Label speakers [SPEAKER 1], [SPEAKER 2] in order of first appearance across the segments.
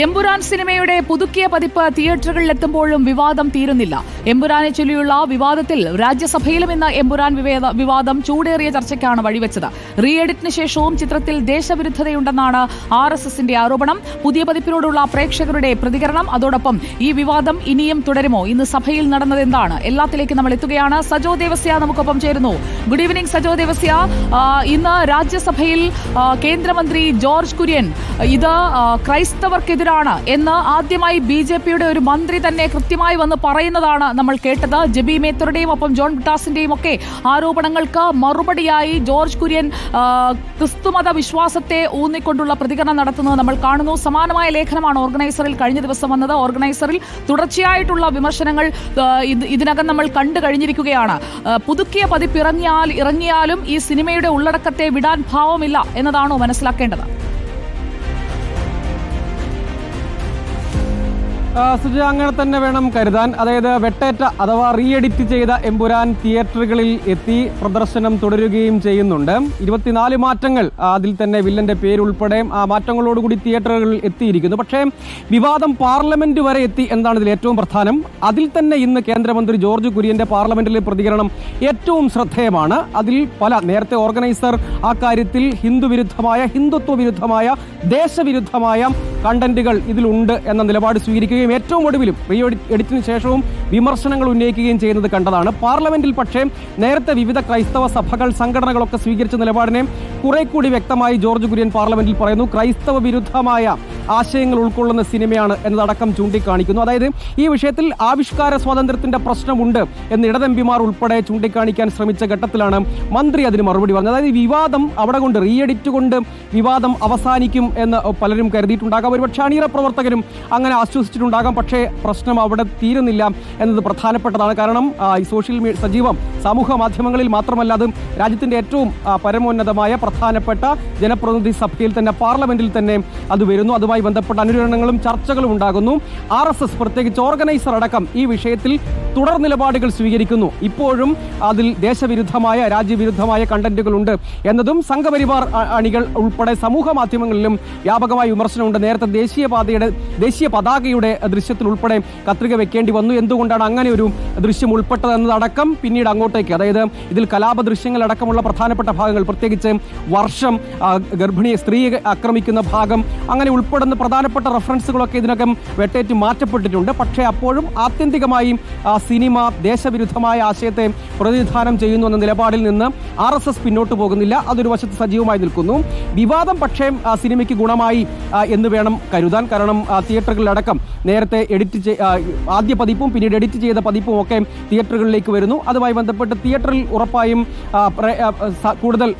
[SPEAKER 1] എമ്പുരാൻ സിനിമയുടെ പുതുക്കിയ പതിപ്പ് തിയേറ്ററുകളിലെത്തുമ്പോഴും വിവാദം തീരുന്നില്ല. എമ്പുരാനെ ചൊല്ലിയുള്ള വിവാദത്തിൽ രാജ്യസഭയിലും ഇന്ന് എമ്പുരാൻ വിവാദം ചൂടേറിയ ചർച്ചയ്ക്കാണ് വഴിവെച്ചത്. റീ എഡിറ്റിന് ശേഷവും ചിത്രത്തിൽ ദേശവിരുദ്ധതയുണ്ടെന്നാണ് RSSന്റെ ആരോപണം. പുതിയ പതിപ്പിനോടുള്ള പ്രേക്ഷകരുടെ പ്രതികരണം, അതോടൊപ്പം ഈ വിവാദം ഇനിയും തുടരുമോ? ഇന്ന് സഭയിൽ നടന്നത് എന്താണ്? എല്ലാത്തിലേക്ക് നമ്മൾ എത്തുകയാണ്. സജോ ദേവസ്യ നമുക്കൊപ്പം ചേരുന്നു. Good evening Sajo Devasya. ഇന്ന് രാജ്യസഭയിൽ കേന്ദ്രമന്ത്രി ജോർജ് കുര്യൻ ഇത് ക്രൈസ്തവർക്കെതിരാണ് എന്ന് ആദ്യമായി BJPയുടെ ഒരു മന്ത്രി തന്നെ കൃത്യമായി വന്ന് പറയുന്നതാണ് നമ്മൾ കേട്ടത്. ജെബി മേത്തറുടെയും ഒപ്പം ജോൺ ബ്രിട്ടാസിന്റെയും ഒക്കെ ആരോപണങ്ങൾക്ക് മറുപടിയായി ജോർജ് കുര്യൻ ക്രിസ്തുമത വിശ്വാസത്തെ ഊന്നിക്കൊണ്ടുള്ള പ്രതികരണം നടത്തുന്നത് നമ്മൾ കാണുന്നു. സമാനമായ ലേഖനമാണ് ഓർഗനൈസറിൽ കഴിഞ്ഞ ദിവസം വന്നത്. ഓർഗനൈസറിൽ തുടർച്ചയായിട്ടുള്ള വിമർശനങ്ങൾ ഇതിനകം നമ്മൾ കണ്ടു കഴിഞ്ഞിരിക്കുകയാണ്. പുതുക്കിയ പതിപ്പ് ഇറങ്ങിയാലും ഈ സിനിമയുടെ ഉള്ളടക്കത്തെ വിടാൻ ഭാവമില്ല എന്നതാണോ മനസ്സിലാക്കേണ്ടത്?
[SPEAKER 2] സുജ, അങ്ങനെ തന്നെ വേണം കരുതാൻ. അതായത് വെട്ടേറ്റ അഥവാ റീ എഡിറ്റ് ചെയ്ത എമ്പുരാൻ തിയേറ്ററുകളിൽ എത്തി പ്രദർശനം തുടരുകയും ചെയ്യുന്നുണ്ട്. 24 മാറ്റങ്ങൾ, അതിൽ തന്നെ വില്ലന്റെ പേരുൾപ്പെടെ ആ മാറ്റങ്ങളോടുകൂടി തിയേറ്ററുകളിൽ എത്തിയിരിക്കുന്നു. പക്ഷേ വിവാദം പാർലമെന്റ് വരെ എത്തി എന്നതാണ് ഇതിൽ ഏറ്റവും പ്രധാനം. അതിൽ തന്നെ ഇന്ന് കേന്ദ്രമന്ത്രി ജോർജ് കുര്യന്റെ പാർലമെന്റിലെ പ്രതികരണം ഏറ്റവും ശ്രദ്ധേയമാണ്. അതിൽ നേരത്തെ ഓർഗനൈസർ ആ കാര്യത്തിൽ ഹിന്ദുത്വ വിരുദ്ധമായ ദേശവിരുദ്ധമായ കണ്ടന്റുകൾ ഇതിലുണ്ട് എന്ന നിലപാട് സ്വീകരിക്കുകയും ഏറ്റവും ഒടുവിലും റീ എഡിറ്റിന് ശേഷവും വിമർശനങ്ങൾ ഉന്നയിക്കുകയും ചെയ്യുന്നത് കണ്ടതാണ്. പാർലമെന്റിൽ പക്ഷേ നേരത്തെ വിവിധ ക്രൈസ്തവ സഭകൾ, സംഘടനകളൊക്കെ സ്വീകരിച്ച നിലപാടിനെ കുറെ കൂടി വ്യക്തമായി ജോർജ് കുര്യൻ പാർലമെന്റിൽ പറയുന്നു. ക്രൈസ്തവ വിരുദ്ധമായ ആശയങ്ങൾ ഉൾക്കൊള്ളുന്ന സിനിമയാണ് എന്നതടക്കം ചൂണ്ടിക്കാണിക്കുന്നു. അതായത് ഈ വിഷയത്തിൽ ആവിഷ്കാര സ്വാതന്ത്ര്യത്തിന്റെ പ്രശ്നമുണ്ട് എന്ന് ഇടതെമ്പിമാർ ഉൾപ്പെടെ ചൂണ്ടിക്കാണിക്കാൻ ശ്രമിച്ച ഘട്ടത്തിലാണ് മന്ത്രി അതിന് മറുപടി പറഞ്ഞത്. അതായത് വിവാദം അവിടെ കൊണ്ട്, റീ എഡിറ്റ് കൊണ്ട് വിവാദം അവസാനിക്കും എന്ന് പലരും കരുതിയിട്ടുണ്ടാകാം. ഒരുപക്ഷെ അണിയറ പ്രവർത്തകരും അങ്ങനെ ആശ്വസിച്ചിട്ടുണ്ടാകാം. പക്ഷേ പ്രശ്നം അവിടെ തീരുന്നില്ല എന്നത് പ്രധാനപ്പെട്ടതാണ്. കാരണം സജീവം സമൂഹ മാധ്യമങ്ങളിൽ മാത്രമല്ല, അത് രാജ്യത്തിന്റെ ഏറ്റവും പരമോന്നതമായ പ്രധാനപ്പെട്ട ജനപ്രതിനിധി സഭയിൽ തന്നെ, പാർലമെന്റിൽ തന്നെ അത് വരുന്നു. അതുമായി ബന്ധപ്പെട്ട അനുരണനങ്ങളും ചർച്ചകളും ഉണ്ടാകുന്നു. RSS പ്രത്യേകിച്ച് ഓർഗനൈസർ അടക്കം ഈ വിഷയത്തിൽ തുടർ നിലപാടുകൾ സ്വീകരിക്കുന്നു. ഇപ്പോഴും അതിൽ ദേശവിരുദ്ധമായ, രാജ്യവിരുദ്ധമായ കണ്ടന്റുകൾ ഉണ്ട് എന്നതും സംഘപരിവാർ അണികൾ ഉൾപ്പെടെ സമൂഹ മാധ്യമങ്ങളിലും വ്യാപകമായ വിമർശനമുണ്ട്. നേരത്തെ ദേശീയ പതാകയുടെ ദൃശ്യത്തിൽ ഉൾപ്പെടെ കത്രിക വെക്കേണ്ടി വന്നു. എന്തുകൊണ്ടാണ് അങ്ങനെ ഒരു ദൃശ്യം ഉൾപ്പെട്ടത് എന്നതടക്കം പിന്നീട് അങ്ങോട്ടേക്ക്, അതായത് ഇതിൽ കലാപ ദൃശ്യങ്ങൾ അടക്കമുള്ള പ്രധാനപ്പെട്ട ഭാഗങ്ങൾ, പ്രത്യേകിച്ച് വർഷം, ഗർഭിണിയെ സ്ത്രീയെ ആക്രമിക്കുന്ന ഭാഗം, അങ്ങനെ ഉൾപ്പെടുന്ന പ്രധാനപ്പെട്ട റെഫറൻസുകളൊക്കെ ഇതിനകം വെട്ടേറ്റ് മാറ്റപ്പെട്ടിട്ടുണ്ട്. പക്ഷേ അപ്പോഴും ആത്യന്തികമായി സിനിമ ദേശവിരുദ്ധമായ ആശയത്തെ പ്രതിനിധാനം ചെയ്യുന്നു എന്ന നിലപാടിൽ നിന്ന് RSS പിന്നോട്ട് പോകുന്നില്ല. അതൊരു വശത്ത് സജീവമായി നിൽക്കുന്നു. വിവാദം പക്ഷേ സിനിമയ്ക്ക് ഗുണമായി എന്ന് വേണം കരുതാൻ. കാരണം തിയേറ്ററുകളിലടക്കം നേരത്തെ ആദ്യ പതിപ്പും പിന്നീട് എഡിറ്റ് ചെയ്ത പതിപ്പും ഒക്കെ തിയേറ്ററുകളിലേക്ക് വരുന്നു. അതുമായി ബന്ധപ്പെട്ട് തിയേറ്ററിൽ ഉറപ്പായും കൂടുതൽ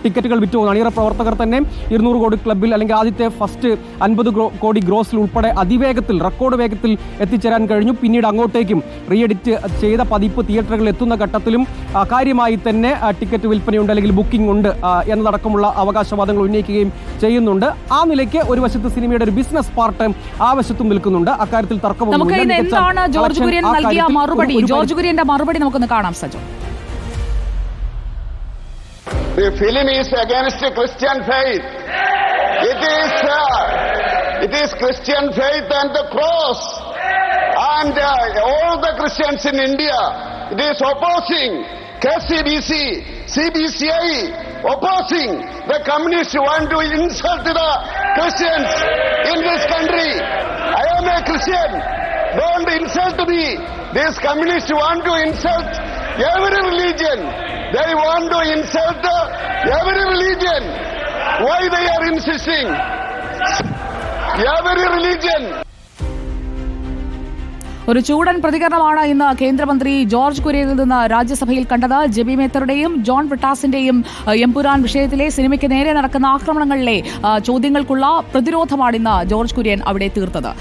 [SPEAKER 2] ടിക്കറ്റുകൾ വിറ്റുപോകുന്നു. അണിയറ പ്രവർത്തകർ തന്നെ 200 കോടി ക്ലബിൽ, അല്ലെങ്കിൽ ആദ്യത്തെ ഫസ്റ്റ് 50 കോടി ഗ്രോസിൽ ഉൾപ്പെടെ അതിവേഗത്തിൽ, റെക്കോർഡ് വേഗത്തിൽ എത്തിച്ചേരാൻ കഴിഞ്ഞു. പിന്നീട് അങ്ങോട്ടേക്കും റീ എഡിറ്റ് ചെയ്ത പതിപ്പ് തിയേറ്ററുകളിൽ എത്തുന്ന ഘട്ടത്തിലും കാര്യമായി തന്നെ ടിക്കറ്റ് വിൽപ്പനയുണ്ട്, അല്ലെങ്കിൽ ബുക്കിംഗ് ഉണ്ട് എന്നതടക്കമുള്ള അവകാശവാദങ്ങൾ ഉന്നയിക്കുകയും ചെയ്യുന്നുണ്ട്. ആ നിലയ്ക്ക് ഒരു വശത്ത് സിനിമയുടെ ഒരു ബിസിനസ് പാർട്ട് ആ വശത്തും നിൽക്കുന്നുണ്ട്. അക്കാര്യത്തിൽ തർക്കമൊന്നുമില്ല.
[SPEAKER 1] എന്താണ് ജോർജ് കുര്യൻ നൽകിയ മറുപടി? ജോർജ് കുര്യന്റെ മറുപടി നമുക്കൊന്ന് കാണാം Sajo.
[SPEAKER 3] The film is against Christian faith. It is Christian faith and the cross, and all the Christians in India. It is opposing KCBC, CBCI, opposing the communists who want to insult the Christians in this country. I am a Christian. Don't insult me. These communists want to insult every religion. They want to insult every religion. Why they are insisting? Every religion.
[SPEAKER 1] ഒരു ചൂടൻ പ്രതികരണമാണ് ഇന്ന് കേന്ദ്രമന്ത്രി George കുര്യനിൽ നിന്ന് രാജ്യസഭയിൽ കണ്ടത്. JB മേത്തറുടെയും John ബ്രിട്ടാസിന്റെയും Empuraan വിഷയത്തിലെ സിനിമയ്ക്ക് നേരെ നടക്കുന്ന ആക്രമണങ്ങളിലെ ചോദ്യങ്ങൾക്കുള്ള പ്രതിരോധമാണ് ഇന്ന് ജോർജ് കുര്യൻ അവിടെ തീർത്തത്.